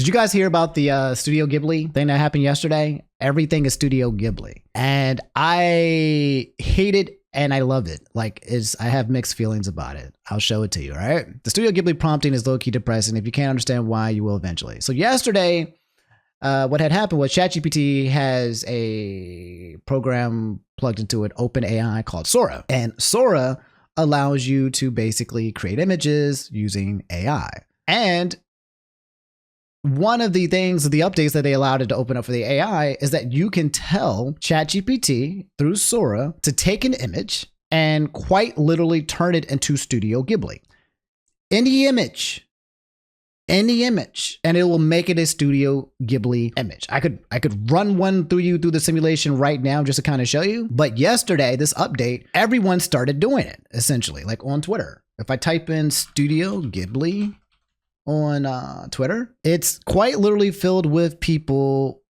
Did you guys hear about the Studio Ghibli thing that happened yesterday? Everything is Studio Ghibli. And I hate it and I love it. I have mixed feelings about it. I'll show it to you, all right? The Studio Ghibli prompting is low-key depressing. If you can't understand why, you will eventually. So yesterday, what had happened was ChatGPT has a program plugged into it, OpenAI, called Sora. And Sora allows you to basically create images using AI. And one of the things, the updates that they allowed it to open up for the AI is that you can tell ChatGPT through Sora to take an image and quite literally turn it into Studio Ghibli. Any image, and it will make it a Studio Ghibli image. I could run one through the simulation right now just to kind of show you. But yesterday, this update, everyone started doing it, essentially, like on Twitter. If I type in Studio Ghibli on Twitter, it's quite literally filled with people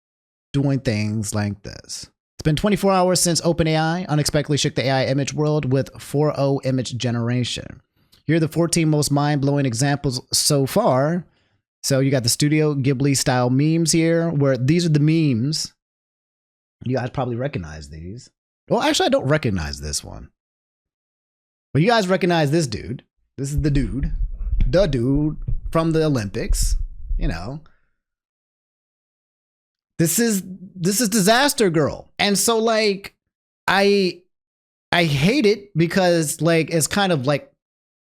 doing things like this. It's been 24 hours since OpenAI unexpectedly shook the AI image world with 4.0 image generation. Here are the 14 most mind-blowing examples so far. So you got the Studio Ghibli style memes here, where these are the memes. You guys probably recognize these. Well, actually, I don't recognize this one. But you guys recognize this dude. This is the dude from the Olympics, you know. This is Disaster Girl. And so like I hate it because like it's kind of like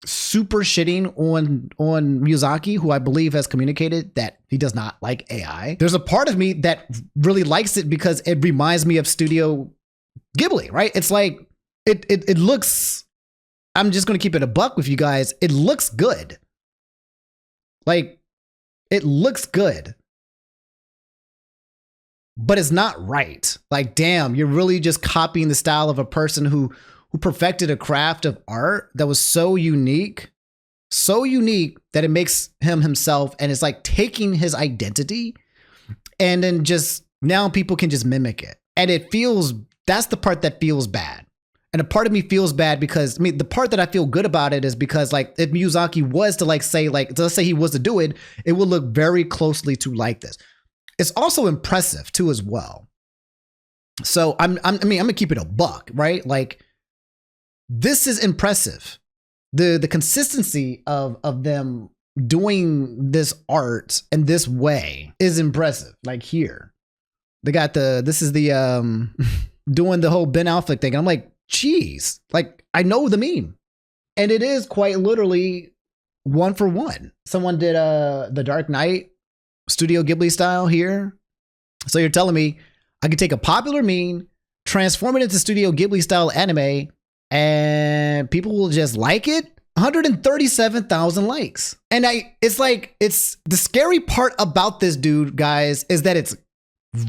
super shitting on Miyazaki, who I believe has communicated that he does not like AI. There's a part of me that really likes it because it reminds me of Studio Ghibli, right? It's like it looks, I'm just going to keep it a buck with you guys. It looks good. Like, it looks good, but it's not right. Like, damn, you're really just copying the style of a person who perfected a craft of art that was so unique that it makes him himself, and it's like taking his identity and then just now people can just mimic it. And that's the part that feels bad. And a part of me feels bad because, I mean, the part that I feel good about it is because, like, if Miyazaki was to, like, say, like, let's say he was to do it, it would look very closely to like this. It's also impressive, too, as well. So, I'm gonna keep it a buck, right? Like, this is impressive. The consistency of them doing this art in this way is impressive. Like, here. They got this is the, doing the whole Ben Affleck thing. I'm like, geez, like I know the meme, and it is quite literally one for one. Someone did the Dark Knight Studio Ghibli style here. So you're telling me I could take a popular meme, transform it into Studio Ghibli style anime, and people will just like it? 137,000 likes. And it's the scary part about this dude, guys, is that it's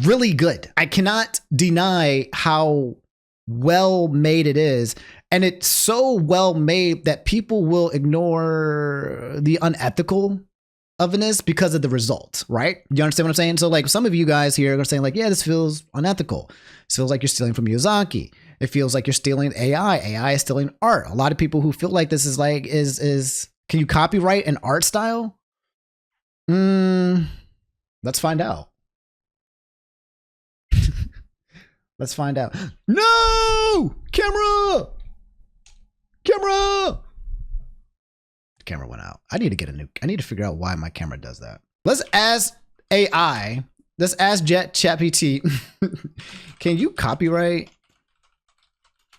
really good. I cannot deny how well made it is, and it's so well made that people will ignore the unethical ofness because of the result, right? You understand what I'm saying? So like some of you guys here are saying like, yeah, this feels unethical. This feels like you're stealing from Miyazaki. It feels like you're stealing AI. AI is stealing art. A lot of people who feel like this is like is can you copyright an art style? Let's find out. Let's find out. No! Camera! The camera went out. I need to figure out why my camera does that. Let's ask AI. Let's ask ChatGPT. Can you copyright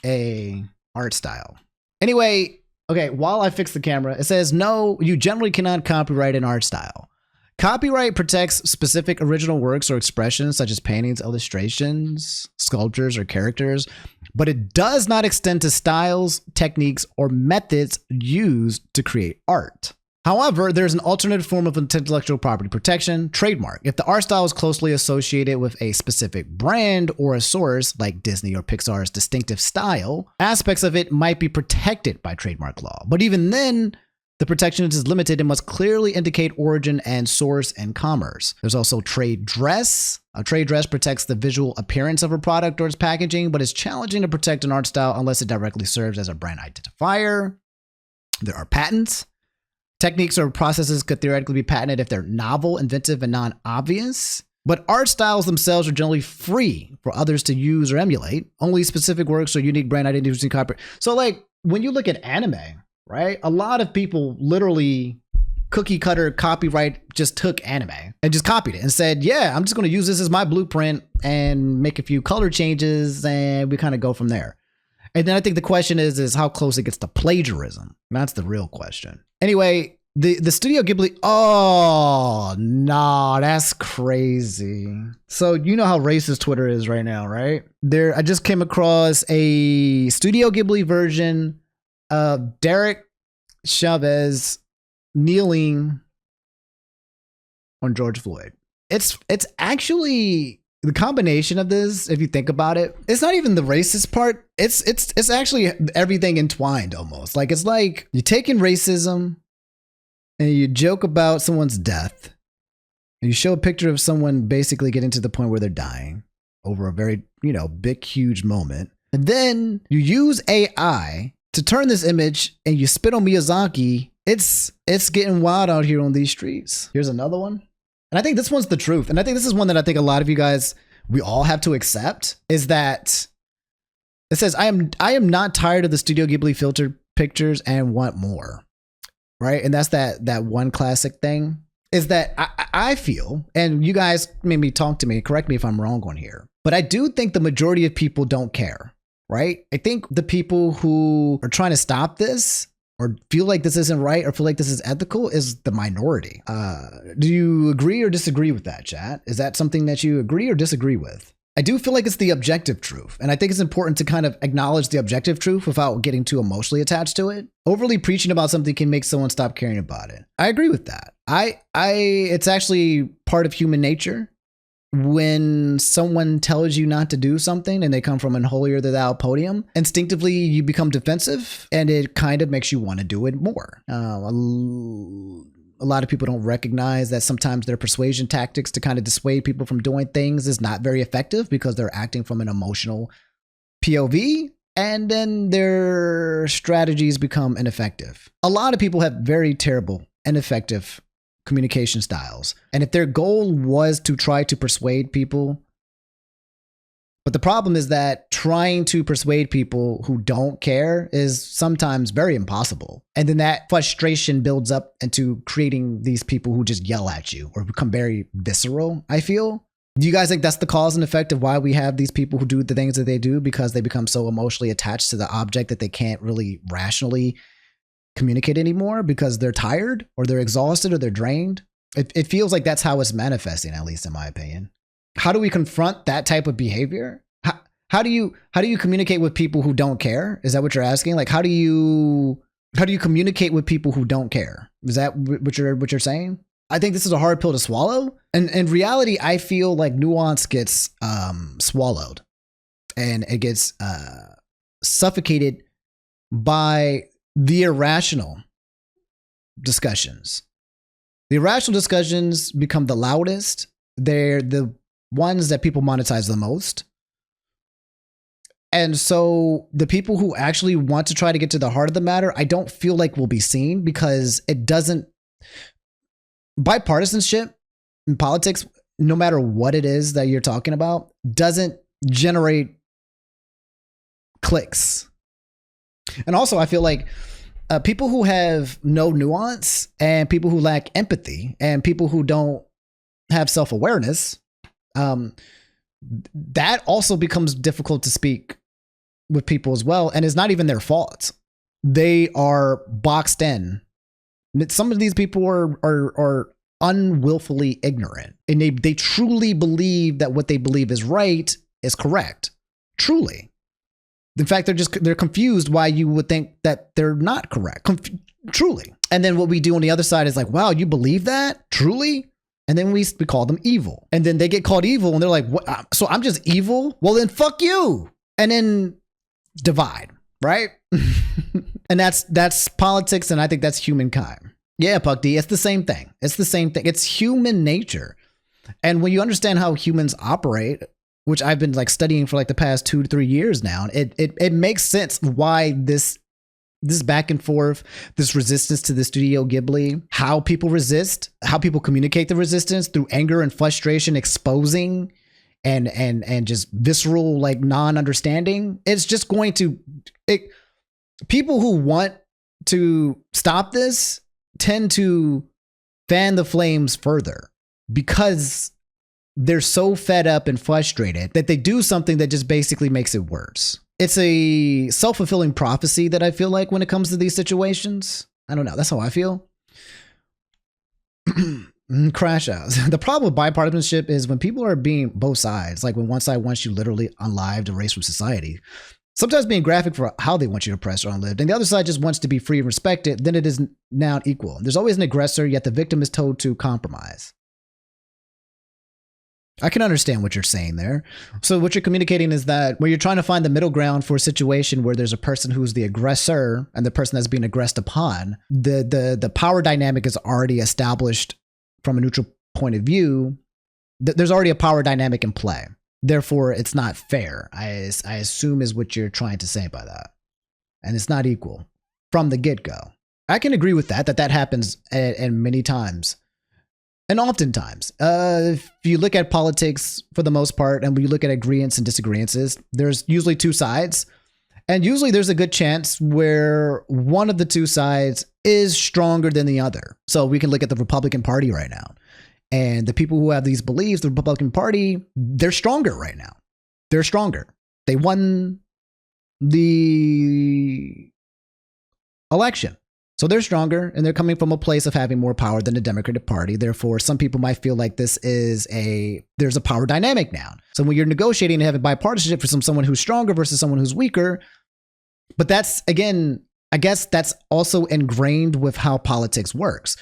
a art style? Anyway, okay, while I fix the camera, it says, no, you generally cannot copyright an art style. Copyright protects specific original works or expressions such as paintings, illustrations, sculptures, or characters, but it does not extend to styles, techniques, or methods used to create art. However, there's an alternate form of intellectual property protection, trademark. If the art style is closely associated with a specific brand or a source, like Disney or Pixar's distinctive style, aspects of it might be protected by trademark law. But even then, the protection is limited and must clearly indicate origin and source and commerce. There's also trade dress. A trade dress protects the visual appearance of a product or its packaging, but it's challenging to protect an art style unless it directly serves as a brand identifier. There are patents. Techniques or processes could theoretically be patented if they're novel, inventive, and non-obvious. But art styles themselves are generally free for others to use or emulate. Only specific works or unique brand identities and copyright. So like when you look at anime, right? A lot of people literally cookie cutter copyright just took anime and just copied it and said, yeah, I'm just going to use this as my blueprint and make a few color changes and we kind of go from there. And then I think the question is how close it gets to plagiarism. That's the real question. Anyway, the Studio Ghibli, oh, nah, that's crazy. So you know how racist Twitter is right now, right? I just came across a Studio Ghibli version of Derek Chavez kneeling on George Floyd. It's actually the combination of this, if you think about it, it's not even the racist part. It's actually everything entwined almost. Like it's like you're taking racism and you joke about someone's death and you show a picture of someone basically getting to the point where they're dying over a very, big, huge moment. And then you use AI to turn this image and you spit on Miyazaki. It's getting wild out here on these streets. Here's another one. And I think this one's the truth. And I think this is one that I think a lot of you guys, we all have to accept, is that it says, I am not tired of the Studio Ghibli filtered pictures and want more. Right. And that's that one classic thing is that I feel, and you guys maybe talk to me, correct me if I'm wrong on here, but I do think the majority of people don't care. Right. I think the people who are trying to stop this or feel like this isn't right or feel like this is ethical is the minority. Do you agree or disagree with that, chat? Is that something that you agree or disagree with? I do feel like it's the objective truth. And I think it's important to kind of acknowledge the objective truth without getting too emotionally attached to it. Overly preaching about something can make someone stop caring about it. I agree with that. It's actually part of human nature. When someone tells you not to do something and they come from an holier than thou podium, instinctively you become defensive and it kind of makes you want to do it more. A lot of people don't recognize that sometimes their persuasion tactics to kind of dissuade people from doing things is not very effective because they're acting from an emotional POV, and then their strategies become ineffective. A lot of people have very terrible, ineffective communication styles. And if their goal was to try to persuade people, but the problem is that trying to persuade people who don't care is sometimes very impossible. And then that frustration builds up into creating these people who just yell at you or become very visceral, I feel. Do you guys think that's the cause and effect of why we have these people who do the things that they do, because they become so emotionally attached to the object that they can't really rationally communicate anymore because they're tired or they're exhausted or they're drained? It feels like that's how it's manifesting, at least in my opinion. How do we confront that type of behavior? How do you communicate with people who don't care? Is that what you're asking? Like, how do you communicate with people who don't care? Is that what you're saying? I think this is a hard pill to swallow. And in reality, I feel like nuance gets swallowed and it gets suffocated by the irrational discussions. The irrational discussions become the loudest. They're the ones that people monetize the most. And so the people who actually want to try to get to the heart of the matter, I don't feel like will be seen, because it doesn't, bipartisanship in politics, no matter what it is that you're talking about, doesn't generate clicks. And also I feel like people who have no nuance and people who lack empathy and people who don't have self-awareness, that also becomes difficult to speak with people as well. And it's not even their fault. They are boxed in. Some of these people are unwillfully ignorant, and they truly believe that what they believe is right is correct. Truly. In fact, they're confused why you would think that they're not correct. Truly. And then what we do on the other side is like, wow, you believe that? Truly? And then we call them evil. And then they get called evil and they're like, what? So I'm just evil? Well, then fuck you. And then divide, right? And that's politics, and I think that's humankind. Yeah, Puck D, it's the same thing. It's the same thing. It's human nature. And when you understand how humans operate, which I've been like studying for like the past 2 to 3 years now, it makes sense why this this back and forth, this resistance to the Studio Ghibli, how people resist, how people communicate the resistance through anger and frustration, exposing and just visceral, like, non-understanding. It's just going to, people who want to stop this tend to fan the flames further because they're so fed up and frustrated that they do something that just basically makes it worse. It's a self-fulfilling prophecy that I feel like when it comes to these situations. I don't know. That's how I feel. Crash outs. The problem with bipartisanship is when people are being both sides, like when one side wants you literally unlived, erased from society, sometimes being graphic for how they want you oppressed or unlived, and the other side just wants to be free and respected, then it is now equal. There's always an aggressor, yet the victim is told to compromise. I can understand what you're saying there. So what you're communicating is that where you're trying to find the middle ground for a situation where there's a person who's the aggressor and the person that's being aggressed upon, the power dynamic is already established from a neutral point of view. There's already a power dynamic in play. Therefore, it's not fair, I assume is what you're trying to say by that. And it's not equal from the get-go. I can agree with that happens and many times. And oftentimes, if you look at politics for the most part, and when you look at agreements and disagreements, there's usually two sides. And usually there's a good chance where one of the two sides is stronger than the other. So we can look at the Republican Party right now. And the people who have these beliefs, the Republican Party, they're stronger right now. They're stronger. They won the election. So they're stronger, and they're coming from a place of having more power than the Democratic Party. Therefore, some people might feel like there's a power dynamic now. So when you're negotiating and having bipartisanship for someone who's stronger versus someone who's weaker, but that's, again, I guess that's also ingrained with how politics works.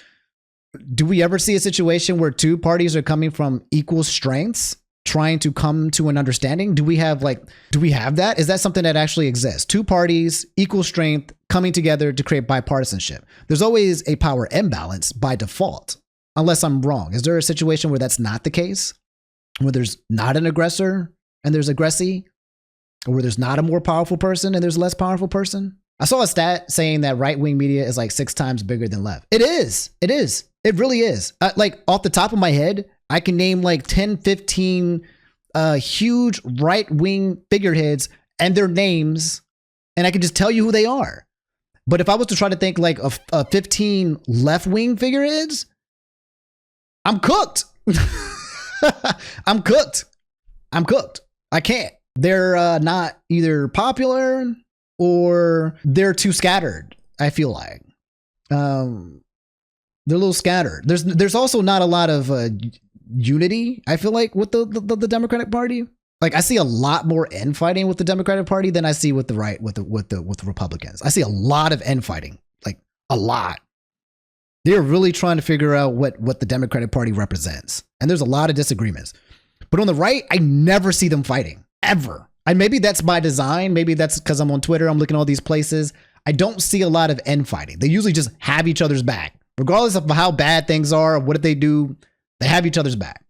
Do we ever see a situation where two parties are coming from equal strengths, trying to come to an understanding? Do we have that? Is that something that actually exists? Two parties, equal strength, coming together to create bipartisanship. There's always a power imbalance by default, unless I'm wrong. Is there a situation where that's not the case? Where there's not an aggressor and there's aggressee? Or where there's not a more powerful person and there's a less powerful person? I saw a stat saying that right-wing media is like 6 times bigger than left. It is. It is. It really is. Like off the top of my head, I can name like 10, 15 huge right-wing figureheads and their names, and I can just tell you who they are. But if I was to try to think like of 15 left-wing figureheads, I'm cooked. I'm cooked. I can't. They're not either popular or they're too scattered, I feel like. They're a little scattered. There's also not a lot of unity, I feel like, with the Democratic Party. Like, I see a lot more infighting with the Democratic Party than I see with the right, with the Republicans. I see a lot of infighting, like a lot. They're really trying to figure out what the Democratic Party represents, and there's a lot of disagreements. But on the right, I never see them fighting ever. And maybe that's by design. Maybe that's because I'm on Twitter. I'm looking at all these places. I don't see a lot of infighting. They usually just have each other's back, regardless of how bad things are. What did they do? They have each other's back.